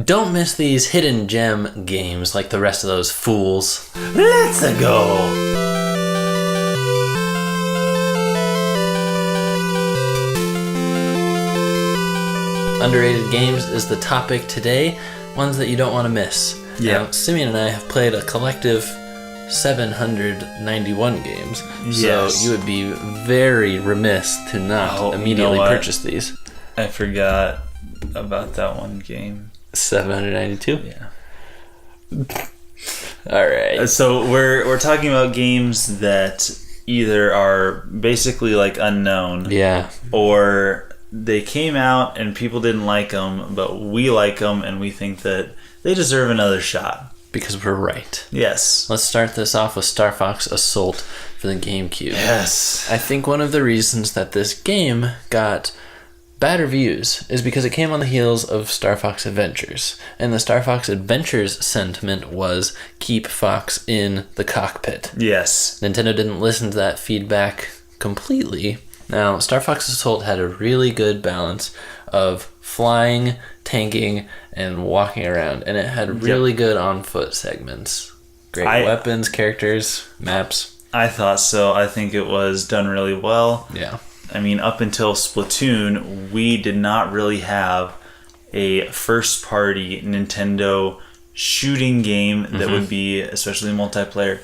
Don't miss these hidden gem games like the rest of those fools. Let's go! Underrated games is the topic today. Ones that you don't want to miss. Yeah. Now, Simeon and I have played a collective 791 games. Yes. So you would be very remiss to not immediately purchase these. I forgot about that one game. 792? Yeah. All right. So we're talking about games that either are basically like unknown. Yeah. Or they came out and people didn't like them, but we like them and we think that they deserve another shot. Because we're right. Yes. Let's start this off with Star Fox Assault for the GameCube. Yes. I think one of the reasons that this game got bad reviews is because it came on the heels of Star Fox Adventures. And the Star Fox Adventures sentiment was keep Fox in the cockpit. Yes. Nintendo didn't listen to that feedback completely. Now, Star Fox Assault had a really good balance of flying, tanking, and walking around. And it had really good on-foot segments. Great weapons, characters, maps. I thought so. I think it was done really well. Yeah. I mean, up until Splatoon, we did not really have a first-party Nintendo shooting game that would be, especially multiplayer.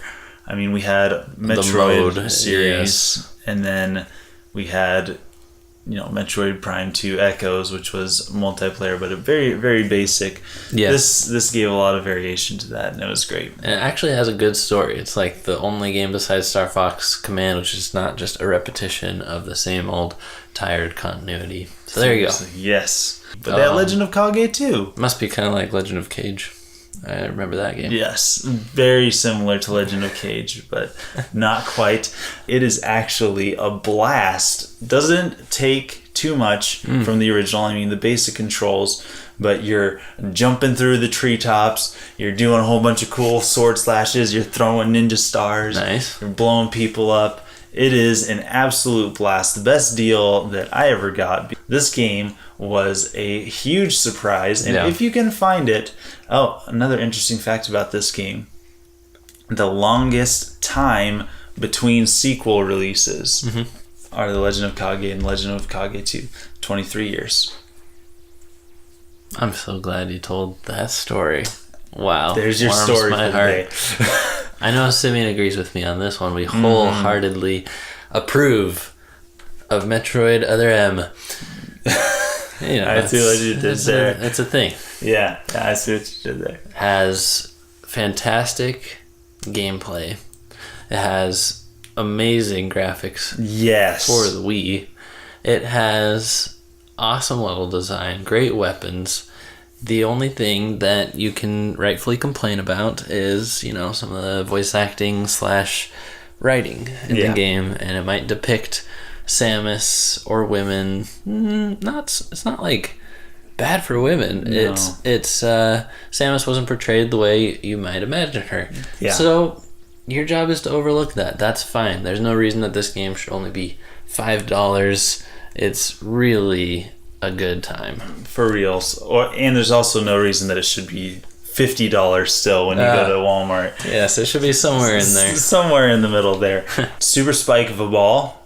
I mean, we had Metroid series, and then we had, Metroid Prime 2 Echoes, which was multiplayer, but a very, very basic. Yeah. This gave a lot of variation to that, and it was great. And it actually has a good story. It's like the only game besides Star Fox Command, which is not just a repetition of the same old tired continuity. So there you go. Yes. But that Legend of Kage too. Must be kind of like Legend of Kage. I remember that game. Yes, very similar to Legend of Kage, but not quite. It is actually a blast. Doesn't take too much from the original. I mean, the basic controls, but you're jumping through the treetops. You're doing a whole bunch of cool sword slashes. You're throwing ninja stars. Nice. You're blowing people up. It is an absolute blast. The best deal that I ever got. This game was a huge surprise, and if you can find it... Oh, another interesting fact about this game. The longest time between sequel releases are The Legend of Kage and Legend of Kage 2. 23 years. I'm so glad you told that story. Wow. There's your story for the day. I know Simeon agrees with me on this one. We wholeheartedly approve of Metroid Other M. I see what you did there. It's a thing. Yeah, I see what you did there. Has fantastic gameplay. It has amazing graphics. Yes. For the Wii. It has awesome level design, great weapons. The only thing that you can rightfully complain about is, some of the voice acting / writing in the game, and it might depict Samus or women. It's not like bad for women. No. It's Samus wasn't portrayed the way you might imagine her. Yeah. So your job is to overlook that. That's fine. There's no reason that this game should only be $5. It's really a good time. For real. And there's also no reason that it should be $50 still when you go to Walmart. Yes, it should be somewhere in there. Somewhere in the middle there. Super Spike V-Ball.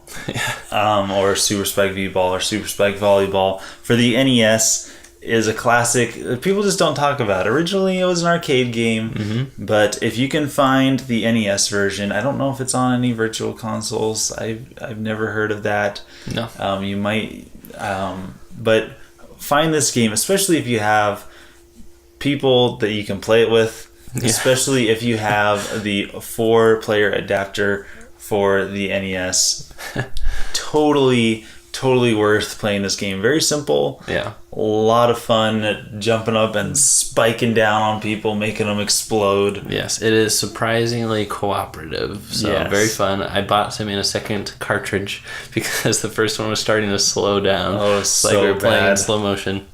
Or Super Spike V-Ball or Super Spike Volleyball for the NES is a classic that people just don't talk about. Originally, it was an arcade game, but if you can find the NES version, I don't know if it's on any virtual consoles. I've never heard of that. No. You might, but find this game, especially if you have people that you can play it with, especially if you have the 4-player adapter for the NES. Totally worth playing this game. Very simple. Yeah. A lot of fun jumping up and spiking down on people, making them explode. Yes, it is surprisingly cooperative. So very fun. I bought Simeon a second cartridge because the first one was starting to slow down. Oh, it's like so we were playing bad. in slow motion.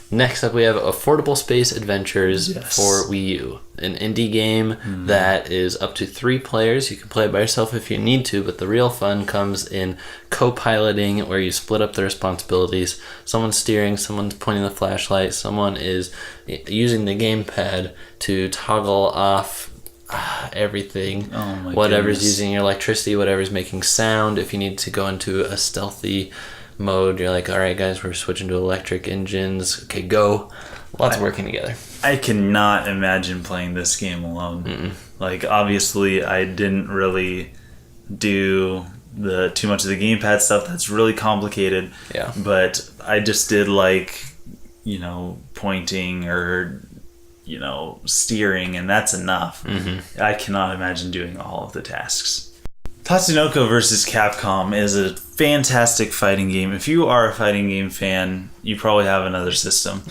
Next up, we have Affordable Space Adventures Yes. for Wii U. An indie game that is up to 3 players. You can play it by yourself if you need to, but the real fun comes in co-piloting, where you split up the responsibilities. Someone's steering, someone's pointing the flashlight, someone is using the gamepad to toggle off everything. Oh my Whatever's goodness. using your electricity, whatever's making sound. If you need to go into a stealthy mode, you're like, all right guys, we're switching to electric engines, okay, go. Lots working together. I cannot imagine playing this game alone. Like, obviously I didn't really do too much of the gamepad stuff. That's really complicated. Yeah. But I just did, like, pointing or steering, and that's enough. I cannot imagine doing all of the tasks. Tatsunoko vs. Capcom is a fantastic fighting game. If you are a fighting game fan, you probably have another system.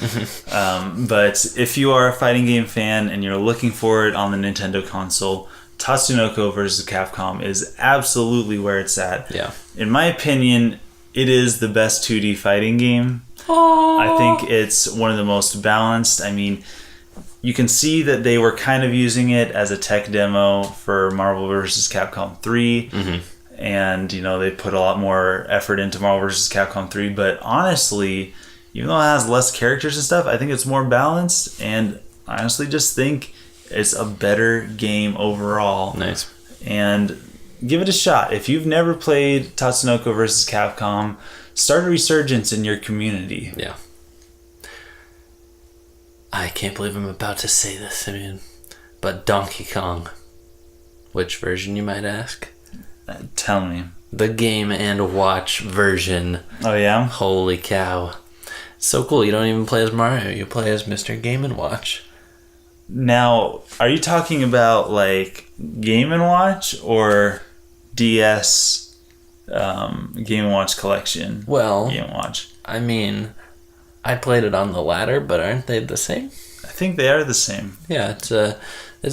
But if you are a fighting game fan and you're looking for it on the Nintendo console, Tatsunoko vs. Capcom is absolutely where it's at. Yeah. In my opinion, it is the best 2D fighting game. I think it's one of the most balanced. I mean, you can see that they were kind of using it as a tech demo for Marvel vs. Capcom 3. And, they put a lot more effort into Marvel vs. Capcom 3. But honestly, even though it has less characters and stuff, I think it's more balanced. And I honestly just think it's a better game overall. Nice. And give it a shot. If you've never played Tatsunoko vs. Capcom, start a resurgence in your community. Yeah. I can't believe I'm about to say this, Simeon. But Donkey Kong. Which version, you might ask? Tell me. The Game & Watch version. Oh, yeah? Holy cow. So cool. You don't even play as Mario. You play as Mr. Game & Watch. Now, are you talking about, like, Game & Watch or DS Game & Watch Collection? Well, Game & Watch. I mean, I played it on the latter, but aren't they the same? I think they are the same. Yeah, it's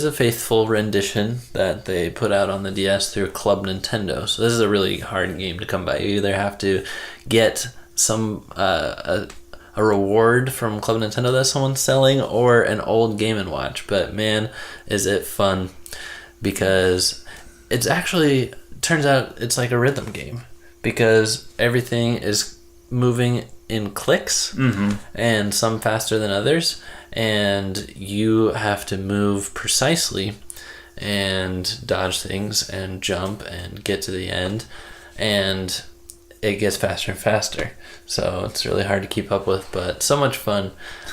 a faithful rendition that they put out on the DS through Club Nintendo. So this is a really hard game to come by. You either have to get some a reward from Club Nintendo that someone's selling, or an old Game & Watch. But man, is it fun, because it's actually turns out it's like a rhythm game, because everything is moving in clicks, and some faster than others, and you have to move precisely and dodge things and jump and get to the end, and it gets faster and faster. So it's really hard to keep up with, but so much fun.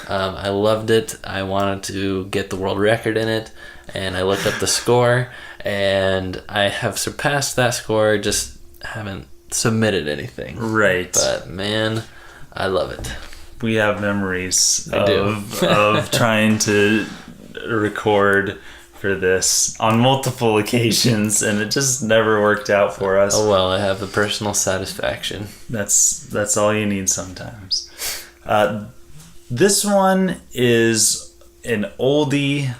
I loved it. I wanted to get the world record in it, and I looked up the score, and I have surpassed that score, just haven't submitted anything. Right. But man, I love it. We have memories I do. of trying to record for this on multiple occasions, and it just never worked out for us. Oh well, I have the personal satisfaction. That's all you need sometimes. This one is an oldie,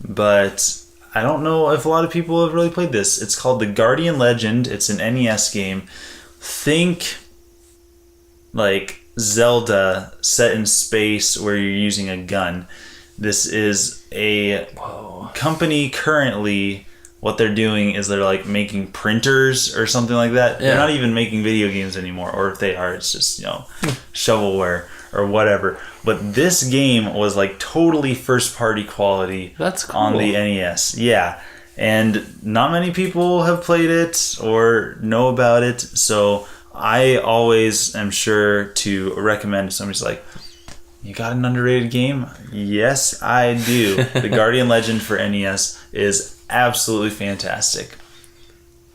but I don't know if a lot of people have really played this. It's called The Guardian Legend. It's an NES game. Think like Zelda set in space where you're using a gun. This is a company currently, what they're doing is they're like making printers or something like that. Yeah. They're not even making video games anymore, or if they are, it's just, shovelware or whatever. But this game was like totally first party quality. That's cool. On the NES. Yeah. And not many people have played it or know about it, so I always am sure to recommend if somebody's like, you got an underrated game? Yes, I do. The Guardian Legend for NES is absolutely fantastic.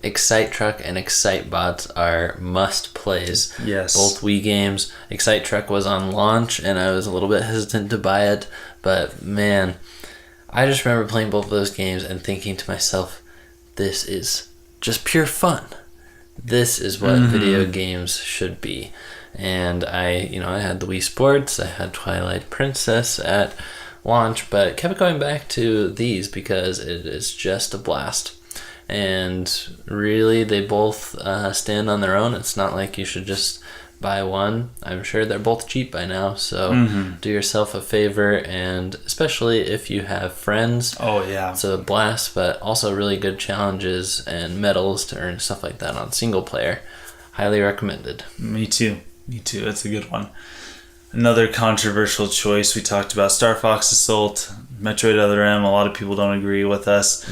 Excite Truck and Excite Bots are must plays. Yes. Both Wii games. Excite Truck was on launch, and I was a little bit hesitant to buy it, but man, I just remember playing both of those games and thinking to myself, this is just pure fun. This is what video games should be. And I had the Wii Sports, I had Twilight Princess at launch, but kept going back to these because it is just a blast. And really, they both stand on their own. It's not like you should just buy one. I'm sure they're both cheap by now, so do yourself a favor, and especially if you have friends. Oh, yeah. It's a blast, but also really good challenges and medals to earn, stuff like that on single player. Highly recommended. Me too. It's a good one. Another controversial choice we talked about, Star Fox Assault, Metroid Other M. A lot of people don't agree with us.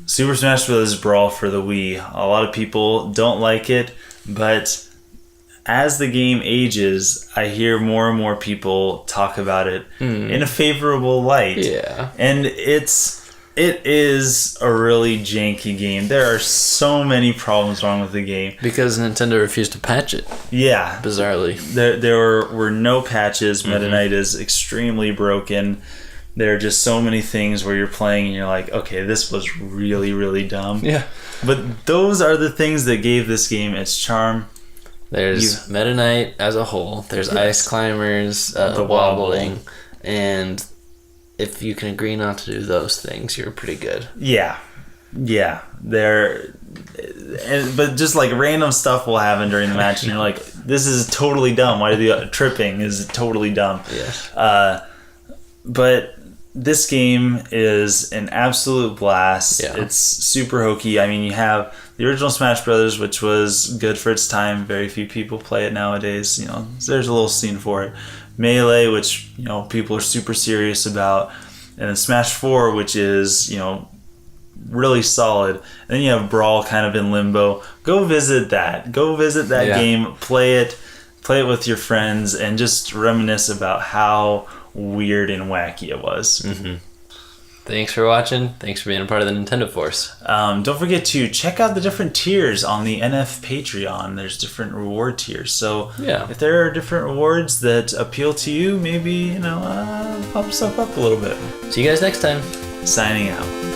Super Smash Bros. Brawl for the Wii. A lot of people don't like it, but as the game ages, I hear more and more people talk about it in a favorable light. Yeah. And it is a really janky game. There are so many problems wrong with the game. Because Nintendo refused to patch it. Yeah. Bizarrely. There were no patches. Meta Knight is extremely broken. There are just so many things where you're playing and you're like, okay, this was really, really dumb. Yeah. But those are the things that gave this game its charm. There's Meta Knight as a whole. There's Ice Climbers, the wobbling, and if you can agree not to do those things, you're pretty good. Yeah. But just like random stuff will happen during the match, and you're like, this is totally dumb. Why the tripping is totally dumb. Yeah. But this game is an absolute blast. Yeah. It's super hokey. I mean, you have the original Smash Brothers, which was good for its time. Very few people play it nowadays. You know, there's a little scene for it. Melee, which, you know, people are super serious about. And then Smash 4, which is, you know, really solid. And then you have Brawl kind of in limbo. Go visit that. Game. Play it with your friends, and just reminisce about how weird and wacky it was. Thanks for watching. Thanks for being a part of the Nintendo Force. Don't forget to check out the different tiers on the NF Patreon. There's different reward tiers. So if there are different rewards that appeal to you, maybe, you know, pop stuff up a little bit. See you guys next time. Signing out.